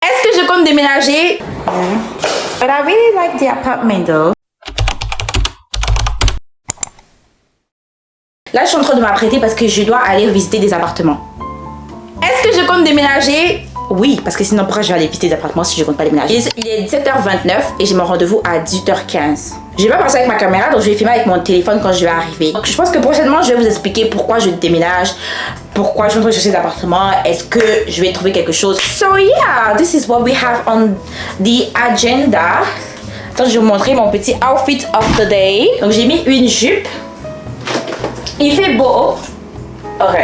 Est-ce que je compte déménager? But I really like the apartment though. Là, je suis en train de m'apprêter parce que je dois aller visiter des appartements. Est-ce que je compte déménager? Oui, parce que sinon, pourquoi je vais aller visiter des appartements si je compte pas déménager? Il est 17h29 et j'ai mon rendez-vous à 18h15. Je vais pas passer avec ma caméra, donc je vais filmer avec mon téléphone quand je vais arriver. Donc, je pense que prochainement, je vais vous expliquer pourquoi je déménage, pourquoi je suis en train de chercher des appartements, est-ce que je vais trouver quelque chose. So yeah, this is what we have on the agenda. Attends, je vais vous montrer mon petit outfit of the day. Donc, j'ai mis une jupe. Il fait beau. Ok.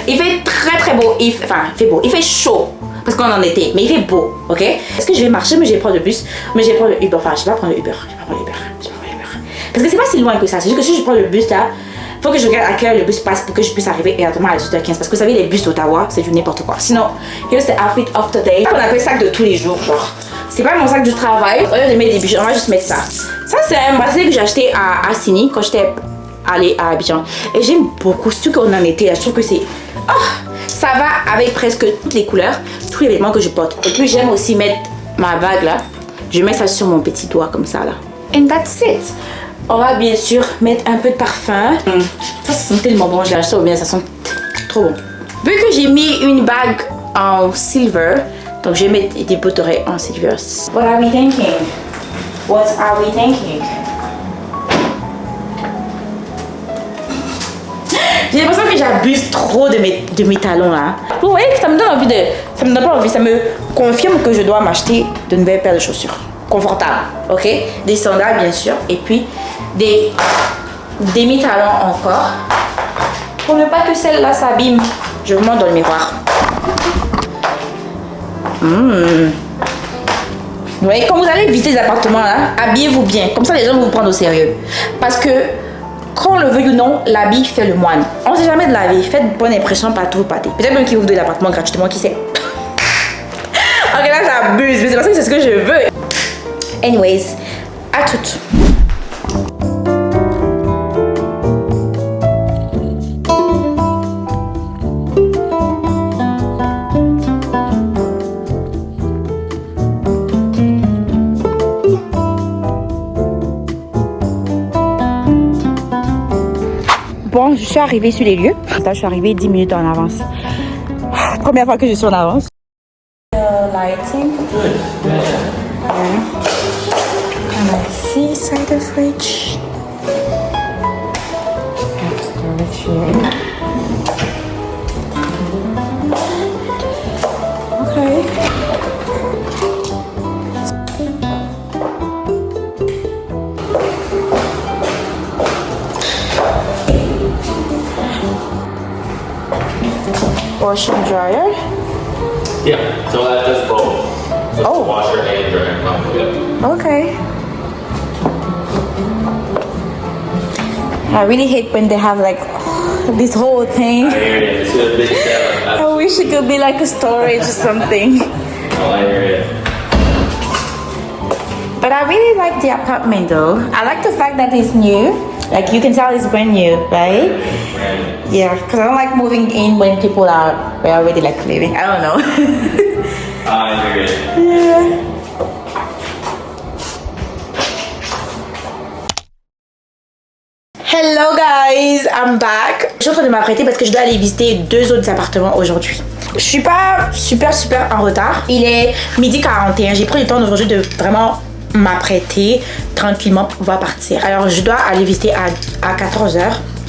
Il fait très beau. Il fait beau. Il fait chaud. Parce qu'on est en été. Mais il fait beau. Ok. Est-ce que je vais marcher, mais je vais prendre le bus. Mais je vais prendre le Uber. Enfin, je vais pas prendre le Uber. Parce que c'est pas si loin que ça. C'est juste que si je prends le bus là, faut que je regarde à quelle heure le bus passe pour que je puisse arriver exactement à 18h15. Parce que vous savez, les bus d'Ottawa, c'est du n'importe quoi. Sinon, here's the outfit of the day. On appelle sac de tous les jours. Genre, c'est pas mon sac du travail. Au lieu de mettre des bijoux, on va juste mettre ça. Ça, c'est un bracelet que j'ai acheté à Assini quand j'étais allée à Abidjan. Et j'aime beaucoup. Surtout qu'on en était là. Je trouve que c'est. Oh, ça va avec presque toutes les couleurs, tous les vêtements que je porte. Et puis, j'aime aussi mettre ma bague là. Je mets ça sur mon petit doigt comme ça là. And that's it. On va bien sûr mettre un peu de parfum. Ça sent tellement bon. Je l'ai acheté au bien. Ça sent trop bon. Vu que j'ai mis une bague en silver, donc je vais mettre des boucles d'oreilles en silver. What are we thinking? What are we thinking? J'ai l'impression que j'abuse trop de mes talons là. Vous voyez que ça me donne envie de... Ça me donne pas envie, ça me confirme que je dois m'acheter de nouvelles paires de chaussures. Confortables, ok? Des sandales bien sûr. Et puis des demi-talons encore. Pour ne pas que celle-là s'abîme. Je vous montre dans le miroir. Vous voyez, quand vous allez visiter les appartements là, habillez-vous bien. Comme ça les gens vont vous prendre au sérieux. Parce que qu'on le veuille ou non, l'habit fait le moine. On ne sait jamais de la vie. Faites bonne impression partout où vous partez. Peut-être même qu'ils vous donnent l'appartement gratuitement, qui sait. Ok, là j'abuse, mais c'est parce que c'est ce que je veux. Anyways, à toutes. Bon, je suis arrivée sur les lieux. Là, je suis arrivée 10 minutes en avance. Première fois que je suis en avance. Lighting. And I see inside the fridge. Storage here. Okay. Washer and dryer. Yeah, so that does both. So Oh. Washer and dryer combo, yeah. Okay. I really hate when they have like this whole thing. I hear you. It's a big setup. I wish it could be like a storage or something. Oh, I hear you. But I really like the apartment though. I like the fact that it's new. Like you can tell it's brand new, right? Right. Yeah, because I don't like moving in when people are already like living. I don't know. I hear you. Yeah. Hello guys, I'm back. Je suis en train de m'apprêter parce que je dois aller visiter 2 autres appartements aujourd'hui. Je suis pas super en retard. Il est 12h41. J'ai pris le temps aujourd'hui de vraiment m'apprêter tranquillement pour pouvoir partir. Alors je dois aller visiter à 14h.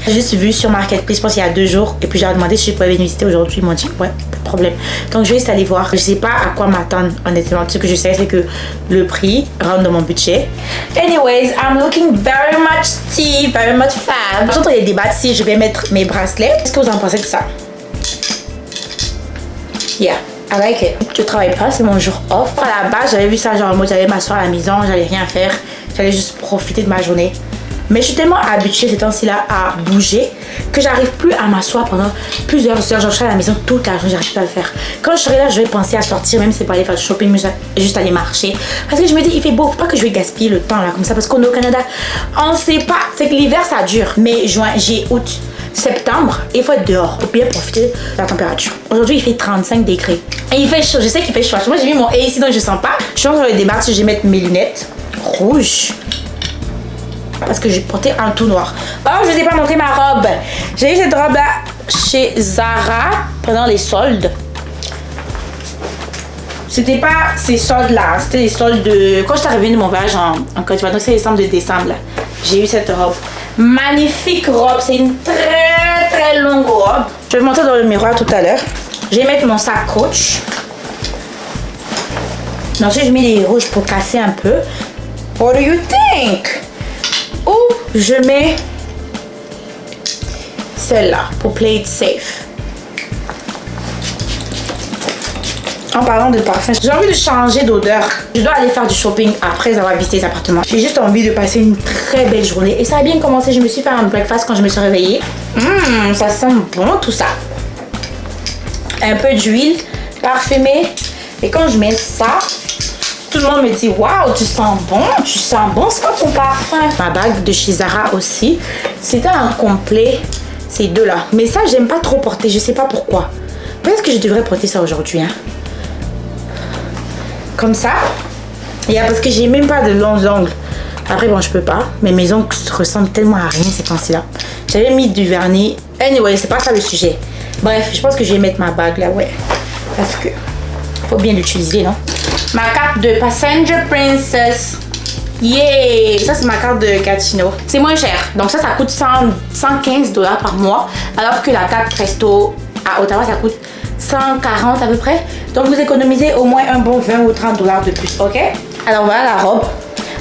J'ai juste vu sur Marketplace, je pense qu'il y a 2 jours, et puis j'ai demandé si je pouvais venir visiter aujourd'hui. Ils m'ont dit ouais, pas de problème. Donc je vais juste aller voir. Je sais pas à quoi m'attendre honnêtement. Ce que je sais, c'est que le prix rentre dans mon budget. Anyways, I'm looking very much tea, very much fab. Je suis en train de débattre si je vais mettre mes bracelets. Qu'est-ce que vous en pensez de ça? Yeah, I like it. Je travaille pas, c'est mon jour off. À la base, j'avais vu ça genre en mode j'allais m'asseoir à la maison, j'allais rien faire, j'allais juste profiter de ma journée. Mais je suis tellement habituée ces temps-ci là à bouger que j'arrive plus à m'asseoir pendant plusieurs heures. Genre je suis à la maison toute la journée, j'arrive pas à le faire. Quand je serai là, je vais penser à sortir, même si c'est pas aller faire du shopping, mais juste aller marcher. Parce que je me dis, il fait beau, faut pas que je vais gaspiller le temps là comme ça. Parce qu'on est au Canada, on sait pas. C'est que l'hiver ça dure. Mais juin, juillet, août, septembre, il faut être dehors pour bien profiter de la température. Aujourd'hui, il fait 35 degrés. Et il fait chaud, je sais qu'il fait chaud. Moi, j'ai mis mon AC donc je sens pas. Je suis en train de débattre si je vais mettre mes lunettes rouges. Parce que j'ai porté un tout noir. Oh, je vous ai pas montré ma robe. J'ai eu cette robe-là chez Zara pendant les soldes. C'était pas ces soldes-là, c'était les soldes de... Quand je suis arrivée de mon voyage en Côte d'Ivoire, donc c'est les soldes de décembre, là. J'ai eu cette robe. Magnifique robe, c'est une très très longue robe. Je vais vous montrer dans le miroir tout à l'heure. Je vais mettre mon sac Coach. Ensuite, je mets les rouges pour casser un peu. What do you think? Ou je mets celle-là pour play it safe. En parlant de parfum, j'ai envie de changer d'odeur. Je dois aller faire du shopping après avoir visité les appartements. J'ai juste envie de passer une très belle journée. Et ça a bien commencé. Je me suis fait un breakfast quand je me suis réveillée. Ça sent bon tout ça. Un peu d'huile parfumée. Et quand je mets ça, tout le monde me dit waouh, tu sens bon, c'est quoi ton parfum? Ma bague de chez Zara aussi. C'était un complet, ces deux-là. Mais ça, j'aime pas trop porter, je sais pas pourquoi. Peut-être que je devrais porter ça aujourd'hui, hein. Comme ça. Et parce que j'ai même pas de longs ongles. Après, bon, je peux pas. Mais mes ongles ressemblent tellement à rien ces temps-ci-là. J'avais mis du vernis. Anyway, c'est pas ça le sujet. Bref, je pense que je vais mettre ma bague là, ouais. Parce que faut bien l'utiliser, non? Ma carte de Passenger Princess. Yeah! Ça, c'est ma carte de Gatineau. C'est moins cher. Donc ça coûte 115 $ par mois. Alors que la carte Presto à Ottawa, ça coûte 140 à peu près. Donc vous économisez au moins un bon 20 ou 30 $ de plus, ok? Alors voilà la robe.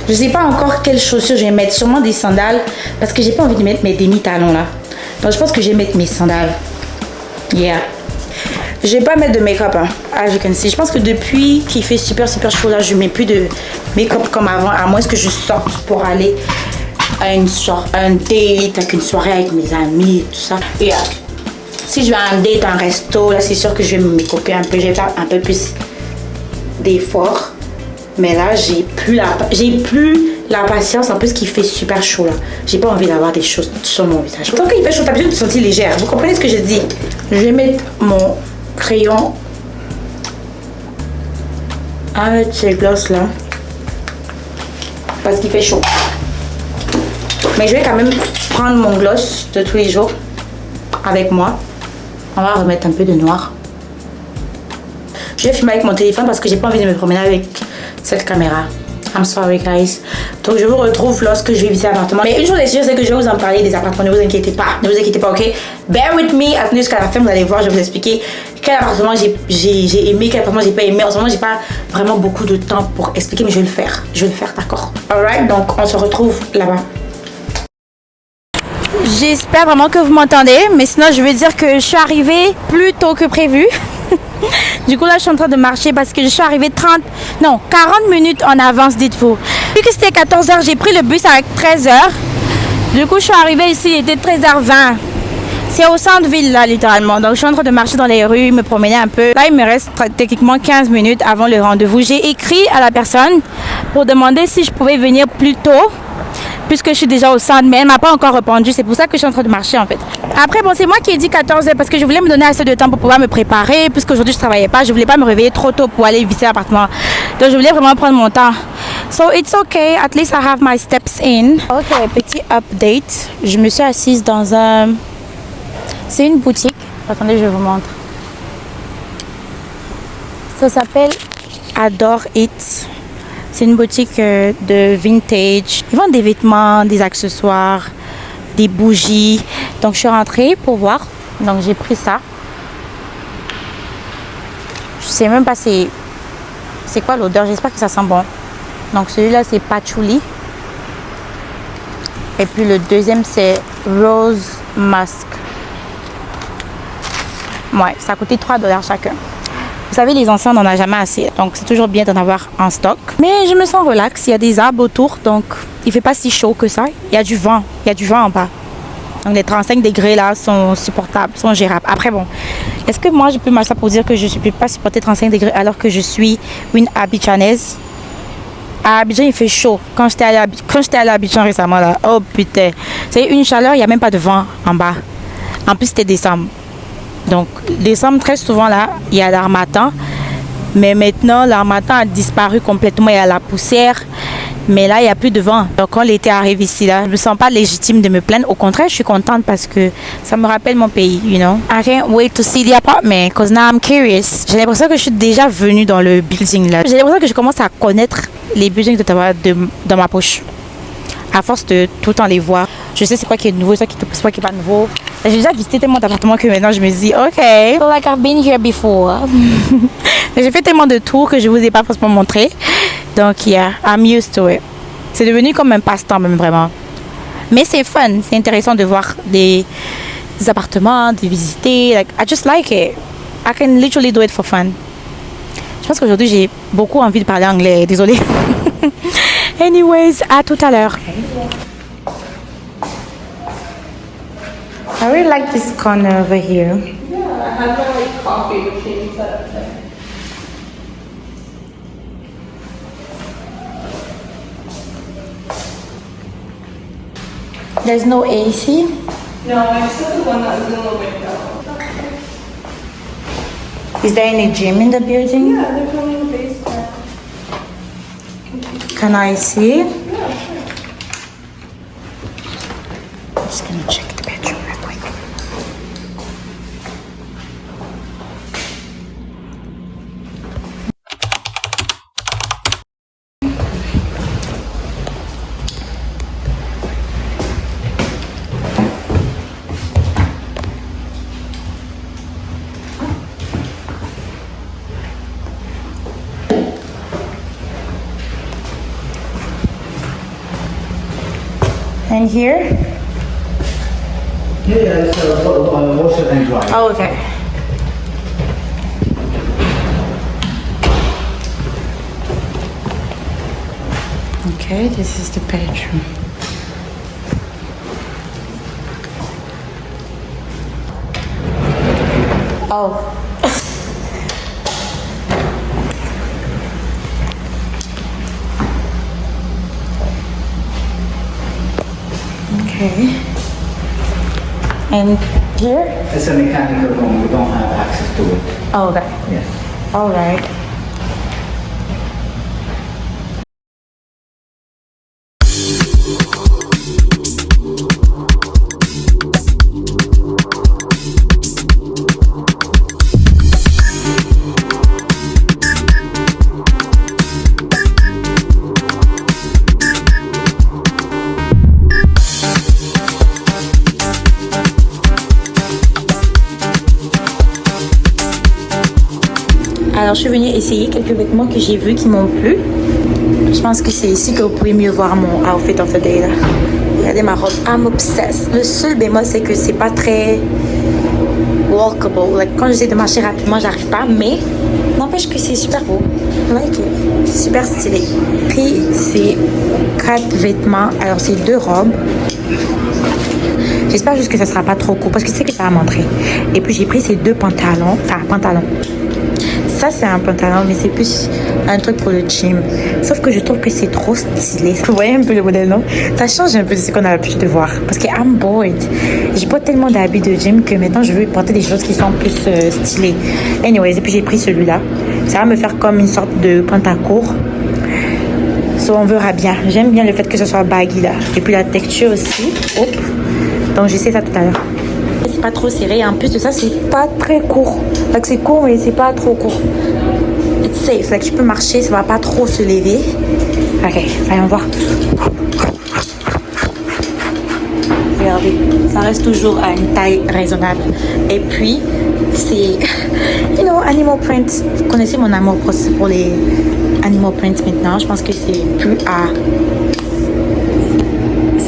Je sais pas encore quelles chaussures je vais mettre. Sûrement des sandales. Parce que j'ai pas envie de mettre mes demi-talons là. Donc je pense que je vais mettre mes sandales. Yeah. Je vais pas mettre de make-up, hein. As you can see. Je pense que depuis qu'il fait super chaud là, je mets plus de make-up comme avant. À moins que je sorte pour aller à un date, avec une soirée avec mes amis et tout ça. Et si je vais à un date, un resto, là c'est sûr que je vais me make-upper un peu. Je vais faire un peu plus d'efforts. Mais là, j'ai plus la patience en plus qu'il fait super chaud là. J'ai pas envie d'avoir des choses sur mon visage. Tant qu'il fait chaud, t'as besoin de te sentir légère. Vous comprenez ce que je dis? Je vais mettre mon crayon avec ces glosses là. Parce qu'il fait chaud. Mais je vais quand même prendre mon gloss de tous les jours avec moi. On va remettre un peu de noir. Je vais filmer avec mon téléphone parce que j'ai pas envie de me promener avec cette caméra. I'm sorry guys. Donc je vous retrouve lorsque je vais visiter l'appartement. Mais une chose est sûre, c'est que je vais vous en parler des appartements. Ne vous inquiétez pas. Ne vous inquiétez pas, ok? Bear with me. Attendez jusqu'à la fin, vous allez voir. Je vais vous expliquer quel appartement j'ai aimé, quel appartement j'ai pas aimé. En ce moment, j'ai pas vraiment beaucoup de temps pour expliquer, mais je vais le faire. Je vais le faire, d'accord? Alright, donc on se retrouve là-bas. J'espère vraiment que vous m'entendez, mais sinon je vais dire que je suis arrivée plus tôt que prévu. Du coup là je suis en train de marcher parce que je suis arrivée 40 minutes en avance, dites-vous. Vu que c'était 14h, j'ai pris le bus avec 13h. Du coup je suis arrivée ici, il était 13h20. C'est au centre-ville là littéralement. Donc je suis en train de marcher dans les rues, me promener un peu. Là il me reste techniquement 15 minutes avant le rendez-vous. J'ai écrit à la personne pour demander si je pouvais venir plus tôt, puisque je suis déjà au centre, mais elle m'a pas encore répondu. C'est pour ça que je suis en train de marcher en fait. Après bon, c'est moi qui ai dit 14h parce que je voulais me donner assez de temps pour pouvoir me préparer, puisque aujourd'hui je travaillais pas, je voulais pas me réveiller trop tôt pour aller visiter l'appartement. Donc je voulais vraiment prendre mon temps. So it's okay, at least I have my steps in. Ok, petit update. Je me suis assise dans un... C'est une boutique. Attendez, je vous montre. Ça s'appelle Adore It. C'est une boutique de vintage. Ils vendent des vêtements, des accessoires, des bougies. Donc je suis rentrée pour voir. Donc j'ai pris ça. Je sais même pas c'est quoi l'odeur. J'espère que ça sent bon. Donc celui-là c'est patchouli. Et puis le deuxième c'est Rose Musk. Ouais, ça a coûté 3 $ chacun. Vous savez, les anciens, on n'en a jamais assez. Donc, c'est toujours bien d'en avoir en stock. Mais je me sens relax. Il y a des arbres autour. Donc, il ne fait pas si chaud que ça. Il y a du vent. Il y a du vent en bas. Donc, les 35 degrés là sont supportables, sont gérables. Après, bon, est-ce que moi, je peux m'asseoir pour dire que je ne peux pas supporter 35 degrés alors que je suis une Abidjanaise? À Abidjan, il fait chaud. Quand j'étais allée à Abidjan récemment, là, oh putain. C'est une chaleur, il n'y a même pas de vent en bas. En plus, c'était décembre. Donc, décembre, très souvent, là, il y a l'harmattan. Mais maintenant, l'harmattan a disparu complètement. Il y a la poussière. Mais là, il n'y a plus de vent. Donc, quand l'été arrive ici, là, je ne me sens pas légitime de me plaindre. Au contraire, je suis contente parce que ça me rappelle mon pays, you know. I can't wait to see the apartment because now I'm curious. J'ai l'impression que je suis déjà venue dans le building, là. J'ai l'impression que je commence à connaître les buildings dans ma poche. À force de tout le temps les voir. Je sais c'est quoi qui est nouveau, c'est quoi qui est pas nouveau. J'ai déjà visité tellement d'appartements que maintenant, je me dis, OK, I feel like I've been here before. J'ai fait tellement de tours que je vous ai pas forcément montré. Donc, yeah, I'm used to it. C'est devenu comme un passe-temps, même vraiment. Mais c'est fun, c'est intéressant de voir des appartements, de visiter. Like, I just like it. I can literally do it for fun. Je pense qu'aujourd'hui, j'ai beaucoup envie de parler anglais. Désolée. Anyways, à tout à l'heure. I really like this corner over here. Yeah, I have no like coffee machine set up there. There's no AC. No, I saw the one that was in the window. Is there any gym in the building? Yeah, there's one in the basement. Can I see? Yeah, sure. I'm just gonna check the bedroom real quick. And here? Yeah, it's washer and dryer. Oh, okay. Okay, this is the bedroom. Oh. Okay. And here? It's a mechanical room, we don't have access to it. Oh, okay. Yes. All right. Alors, je suis venue essayer quelques vêtements que j'ai vus qui m'ont plu. Je pense que c'est ici que vous pouvez mieux voir mon outfit of the day. Là. Regardez ma robe. I'm obsessed. Le seul bémol, c'est que c'est pas très walkable. Like, quand j'essaie de marcher rapidement, j'arrive pas. Mais n'empêche que c'est super beau. I like it. Super stylé. Prix, c'est 4 vêtements. Alors, c'est 2 robes. J'espère juste que ça sera pas trop court parce que je sais que ça va montrer. Et puis, j'ai pris ces 2 pantalons. Enfin, pantalons. Ça, c'est un pantalon, mais c'est plus un truc pour le gym. Sauf que je trouve que c'est trop stylé. Vous voyez un peu le modèle, non? Ça change un peu de ce qu'on a l'habitude de voir. Parce que I'm bored. J'ai pas tellement d'habits de gym que maintenant, je veux porter des choses qui sont plus stylées. Anyways, et puis j'ai pris celui-là. Ça va me faire comme une sorte de pantalon court. So, on verra bien. J'aime bien le fait que ce soit baggy, là. Et puis la texture aussi. Hop. Donc, j'essaie ça tout à l'heure. C'est pas trop serré. En plus de ça, c'est pas très court. Donc c'est court, mais c'est pas trop court. It's safe. Like, je peux marcher, ça va pas trop se lever. Ok, voyons voir. Regardez, ça reste toujours à une taille raisonnable. Et puis, c'est, you know, animal print. Vous connaissez mon amour pour les animal print maintenant. Je pense que c'est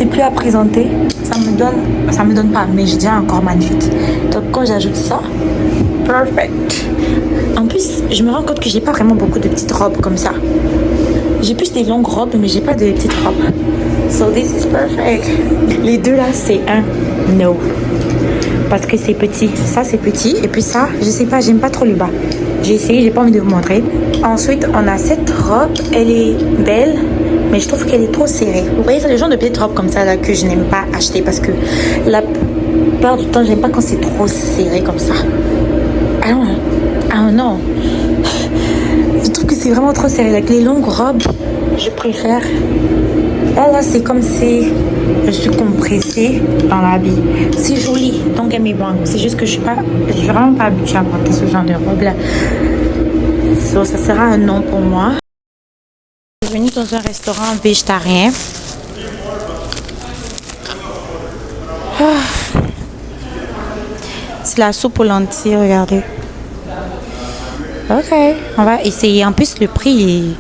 plus à présenter. Ça me donne pas, mais je dis encore magnifique. Donc quand j'ajoute ça, perfect. En plus, je me rends compte que j'ai pas vraiment beaucoup de petites robes comme ça. J'ai plus des longues robes, mais j'ai pas de petites robes. So this is perfect. Les deux là, c'est un no. Parce que c'est petit. Ça, c'est petit. Et puis ça, je sais pas, j'aime pas trop le bas. J'ai essayé, j'ai pas envie de vous montrer. Ensuite, on a cette robe. Elle est belle, mais je trouve qu'elle est trop serrée. Vous voyez, c'est le genre de petite robe comme ça là que je n'aime pas acheter parce que la plupart du temps, j'aime pas quand c'est trop serré comme ça. Ah non. Ah non. Je trouve que c'est vraiment trop serré. Avec les longues robes, je préfère. Là, c'est comme si je suis compressée dans l'habit. C'est joli, don't get me wrong. C'est juste que je suis vraiment pas habituée à porter ce genre de robe-là. So, ça sera un non pour moi. Je suis venue dans un restaurant végétarien. C'est la soupe aux lentilles, regardez. Ok, on va essayer. En plus, le prix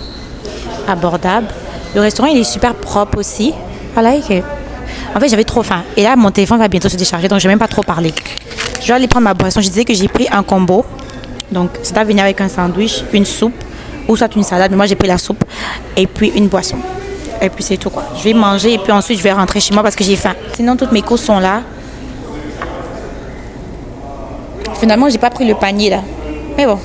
est abordable. Le restaurant, il est super propre aussi. I like it. En fait, j'avais trop faim. Et là, mon téléphone va bientôt se décharger, donc je vais même pas trop parler. Je vais aller prendre ma boisson. Je disais que j'ai pris un combo. Donc, ça va venir avec un sandwich, une soupe, ou soit une salade. Mais moi, j'ai pris la soupe et puis une boisson. Et puis, c'est tout, quoi. Je vais manger et puis ensuite, je vais rentrer chez moi parce que j'ai faim. Sinon, toutes mes courses sont là. Finalement, j'ai pas pris le panier, là. Mais bon.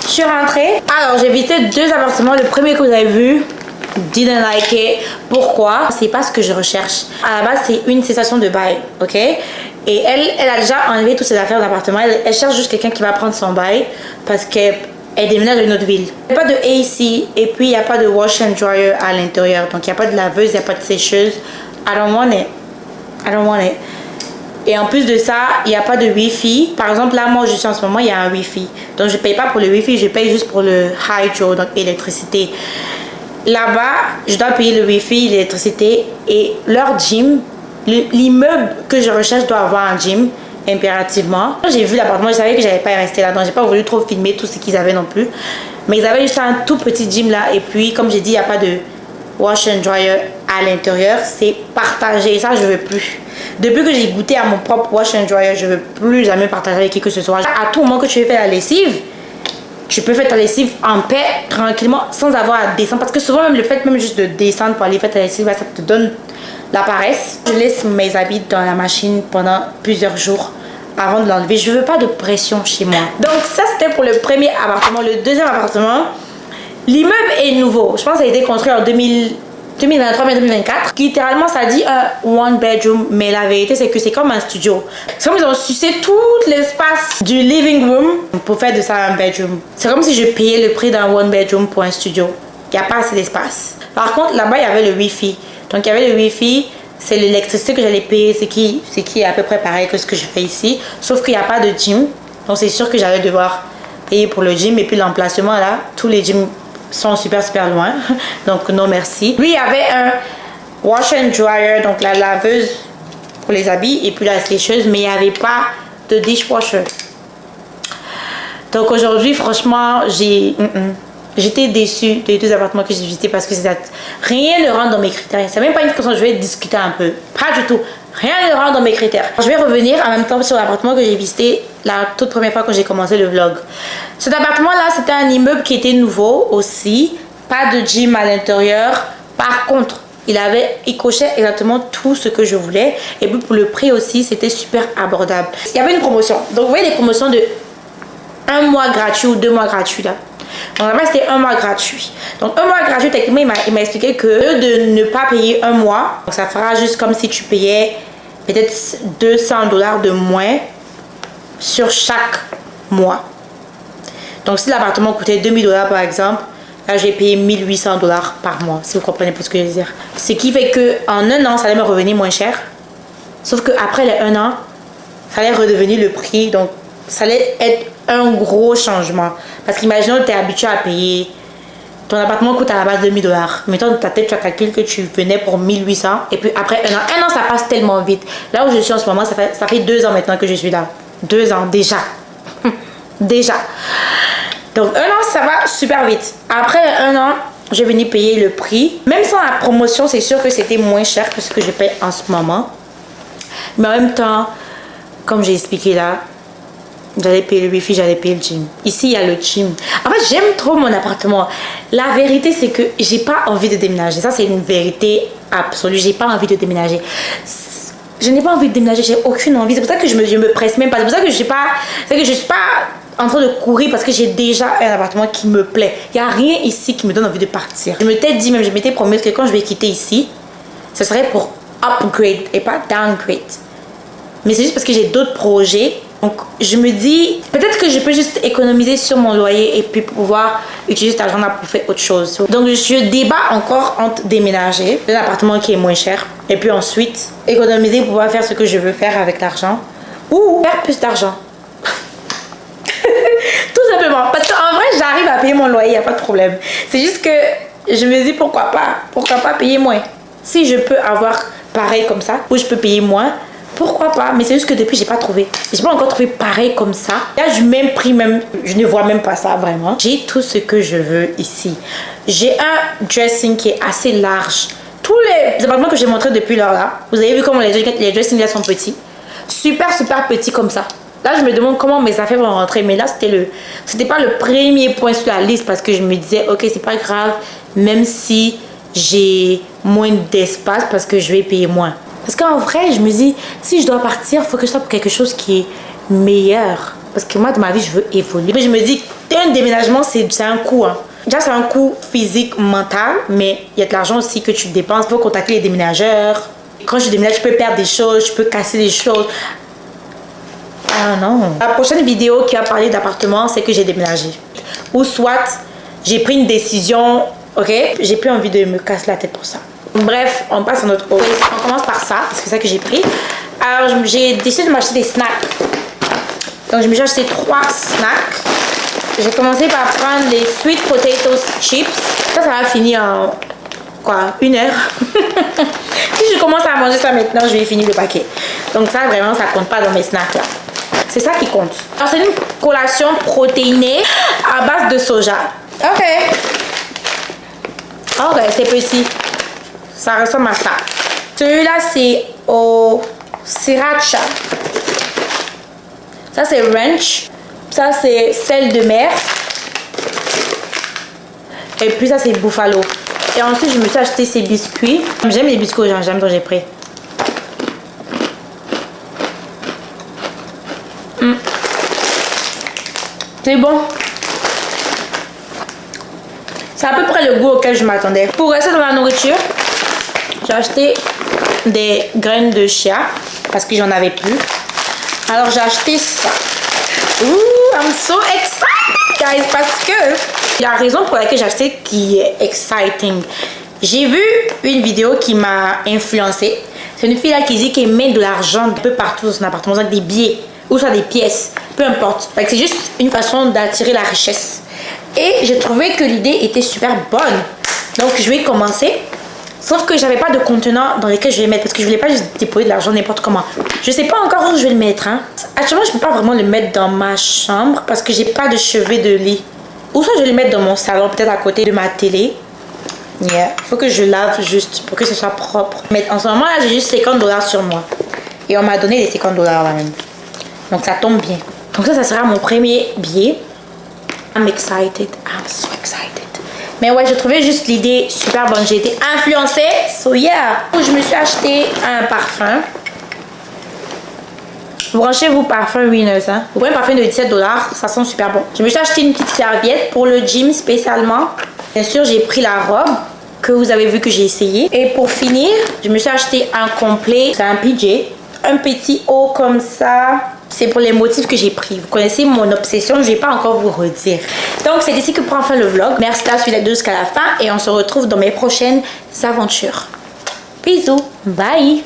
Je suis rentrée. Alors, j'ai visité 2 appartements. Le premier que vous avez vu, didn't like it. Pourquoi? C'est pas ce que je recherche. À la base, c'est une cessation de bail, ok? Et elle a déjà enlevé toutes ses affaires d'appartement. Elle cherche juste quelqu'un qui va prendre son bail parce qu'elle déménage dans une autre ville. Il n'y a pas de AC et puis il n'y a pas de wash and dryer à l'intérieur. Donc, il n'y a pas de laveuse, il n'y a pas de sécheuse. I don't want it. I don't want it. Et en plus de ça, il n'y a pas de Wi-Fi. Par exemple, là, moi, je suis en ce moment, il y a un Wi-Fi. Donc, je ne paye pas pour le Wi-Fi, je paye juste pour le hydro, donc l'électricité. Là-bas, je dois payer le Wi-Fi, l'électricité et leur gym. L'immeuble que je recherche doit avoir un gym, impérativement. Quand j'ai vu l'appartement, je savais que je n'allais pas rester là-dedans. Je n'ai pas voulu trop filmer tout ce qu'ils avaient non plus. Mais ils avaient juste un tout petit gym là. Et puis, comme j'ai dit, il n'y a pas de wash and dryer à l'intérieur. C'est partagé. Et ça, je ne veux plus. Depuis que j'ai goûté à mon propre wash and dryer, je ne veux plus jamais partager avec qui que ce soit. À tout moment que tu veux faire la lessive, tu peux faire ta lessive en paix, tranquillement, sans avoir à descendre. Parce que souvent, même le fait même juste de descendre pour aller faire ta lessive, ça te donne la paresse. Je laisse mes habits dans la machine pendant plusieurs jours avant de l'enlever. Je ne veux pas de pression chez moi. Donc ça, c'était pour le premier appartement. Le deuxième appartement, l'immeuble est nouveau. Je pense que ça a été construit en 2023-2024. Littéralement, ça dit un one bedroom, mais la vérité, c'est que c'est comme un studio. C'est comme ils ont sucé tout l'espace du living room pour faire de ça un bedroom. C'est comme si je payais le prix d'un one bedroom pour un studio. Il n'y a pas assez d'espace. Par contre, là-bas, il y avait le Wi-Fi. Donc, il y avait le Wi-Fi. C'est l'électricité que j'allais payer, ce qui est à peu près pareil que ce que je fais ici. Sauf qu'il n'y a pas de gym. Donc, c'est sûr que j'allais devoir payer pour le gym. Et puis, l'emplacement, là, tous les gyms sont super loin. Donc, non, merci. Lui, il y avait un wash and dryer, donc la laveuse pour les habits. Et puis, la sécheuse. Mais il n'y avait pas de dishwasher. Donc, aujourd'hui, franchement, j'étais déçue des 2 appartements que j'ai visités parce que rien ne rentre dans mes critères. C'est même pas une question que je vais discuter un peu. Pas du tout. Rien ne rentre dans mes critères. Je vais revenir en même temps sur l'appartement que j'ai visité la toute première fois que j'ai commencé le vlog. Cet appartement-là, c'était un immeuble qui était nouveau aussi. Pas de gym à l'intérieur. Par contre, il cochait exactement tout ce que je voulais. Et puis pour le prix aussi, c'était super abordable. Il y avait une promotion. Donc vous voyez les promotions de 1 mois gratuit ou 2 mois gratuits là. Donc là-bas, c'était 1 mois gratuit. Donc 1 mois gratuit, techniquement, il m'a expliqué que de ne pas payer 1 mois, donc ça fera juste comme si tu payais peut-être $200 de moins sur chaque mois. Donc si l'appartement coûtait $2000 par exemple, là j'ai payé $1800 par mois, si vous comprenez pas ce que je veux dire. Ce qui fait qu'en 1 an, ça allait me revenir moins cher. Sauf qu'après les 1 an, ça allait redevenir le prix. Donc ça allait être un gros changement. Parce qu'imaginons que tu es habitué à payer. Ton appartement coûte à la base $2000. Mettons dans ta tête, tu as calculé que tu venais pour 1800. Et puis après 1 an. 1 an, ça passe tellement vite. Là où je suis en ce moment, ça fait 2 ans maintenant que je suis là. 2 ans déjà. Déjà. Donc 1 an, ça va super vite. Après 1 an, je vais venir payer le prix. Même sans la promotion, c'est sûr que c'était moins cher que ce que je paye en ce moment. Mais en même temps, comme j'ai expliqué là, j'allais payer le wifi, j'allais payer le gym. Ici, il y a le gym. En fait, j'aime trop mon appartement. La vérité, c'est que j'ai pas envie de déménager. Ça, c'est une vérité absolue. J'ai pas envie de déménager. Je n'ai pas envie de déménager. J'ai aucune envie. C'est pour ça que je me presse même pas. C'est pour ça que je suis pas en train de courir parce que j'ai déjà un appartement qui me plaît. Il n'y a rien ici qui me donne envie de partir. Je m'étais dit, même, je m'étais promis que quand je vais quitter ici, ce serait pour upgrade et pas downgrade. Mais c'est juste parce que j'ai d'autres projets. Donc, je me dis, peut-être que je peux juste économiser sur mon loyer et puis pouvoir utiliser cet argent-là pour faire autre chose. Donc, je débat encore entre déménager dans un appartement qui est moins cher et puis ensuite économiser pour pouvoir faire ce que je veux faire avec l'argent ou faire plus d'argent. Tout simplement. Parce qu'en vrai, j'arrive à payer mon loyer, il n'y a pas de problème. C'est juste que je me dis pourquoi pas payer moins. Si je peux avoir pareil comme ça ou je peux payer moins, pourquoi pas? Mais c'est juste que depuis, j'ai pas trouvé. J'ai pas encore trouvé pareil comme ça. Là, je ne vois même pas ça vraiment. J'ai tout ce que je veux ici. J'ai un dressing qui est assez large. Tous les appartements que j'ai montrés depuis là, vous avez vu comment les dressings là sont petits. Super petits comme ça. Là, je me demande comment mes affaires vont rentrer. Mais là, c'était pas le premier point sur la liste parce que je me disais, ok, c'est pas grave, même si j'ai moins d'espace parce que je vais payer moins. Parce qu'en vrai, je me dis, si je dois partir, il faut que je sois pour quelque chose qui est meilleur. Parce que moi, dans ma vie, je veux évoluer. Mais je me dis, un déménagement, c'est un coût. Hein. Déjà, c'est un coût physique, mental, mais il y a de l'argent aussi que tu dépenses. Il faut contacter les déménageurs. Quand je déménage, je peux perdre des choses, je peux casser des choses. Ah non. La prochaine vidéo qui va parler d'appartement, c'est que j'ai déménagé. Ou soit, j'ai pris une décision, ok? J'ai plus envie de me casser la tête pour ça. Bref, on passe à notre haut. On commence par ça, parce que c'est ça que j'ai pris. Alors, j'ai décidé de m'acheter des snacks. Donc, je me suis acheté 3 snacks. J'ai commencé par prendre les sweet potatoes chips. Ça va finir en, quoi, 1 heure. Si je commence à manger ça maintenant, je vais finir le paquet. Donc, ça, vraiment, ça compte pas dans mes snacks, là. C'est ça qui compte. Alors, c'est une collation protéinée à base de soja. Ok, c'est petit. Ça ressemble à ça. Celui-là, c'est au sriracha. Ça, c'est ranch. Ça, c'est sel de mer. Et puis, ça, c'est buffalo. Et ensuite, je me suis acheté ces biscuits. J'aime les biscuits au gingembre, donc j'ai pris. C'est bon. C'est à peu près le goût auquel je m'attendais. Pour rester dans la nourriture, j'ai acheté des graines de chia parce que j'en avais plus. Alors j'ai acheté ça. Ooh, I'm so excited, guys, parce que la raison pour laquelle j'ai acheté qui est exciting. J'ai vu une vidéo qui m'a influencée. C'est une fille là qui dit qu'elle met de l'argent un peu partout dans son appartement, avec des billets ou soit des pièces, peu importe. C'est juste une façon d'attirer la richesse. Et j'ai trouvé que l'idée était super bonne. Donc je vais commencer. Sauf que j'avais pas de contenant dans lequel je vais mettre parce que je voulais pas juste déposer de l'argent n'importe comment. Je sais pas encore où je vais le mettre. Hein. Actuellement, je peux pas vraiment le mettre dans ma chambre parce que j'ai pas de chevet de lit. Ou soit je vais le mettre dans mon salon, peut-être à côté de ma télé. Yeah. Faut que je lave juste pour que ce soit propre. Mais en ce moment là, j'ai juste 50 $ sur moi. Et on m'a donné les 50 $ là même. Donc ça tombe bien. Donc ça sera mon premier billet. I'm excited. I'm so excited. Mais ouais, je trouvais juste l'idée super bonne. J'ai été influencée. So yeah. Je me suis acheté un parfum. Branchez-vous parfum Winners. Hein. Vous prenez un parfum de 17 $. Ça sent super bon. Je me suis acheté une petite serviette pour le gym spécialement. Bien sûr, j'ai pris la robe que vous avez vu que j'ai essayé. Et pour finir, je me suis acheté un complet. C'est un PJ. Un petit haut comme ça. C'est pour les motifs que j'ai pris. Vous connaissez mon obsession, je ne vais pas encore vous redire. Donc, c'est ici que prend fin le vlog. Merci d'avoir suivi la vidéo jusqu'à la fin et on se retrouve dans mes prochaines aventures. Bisous, bye!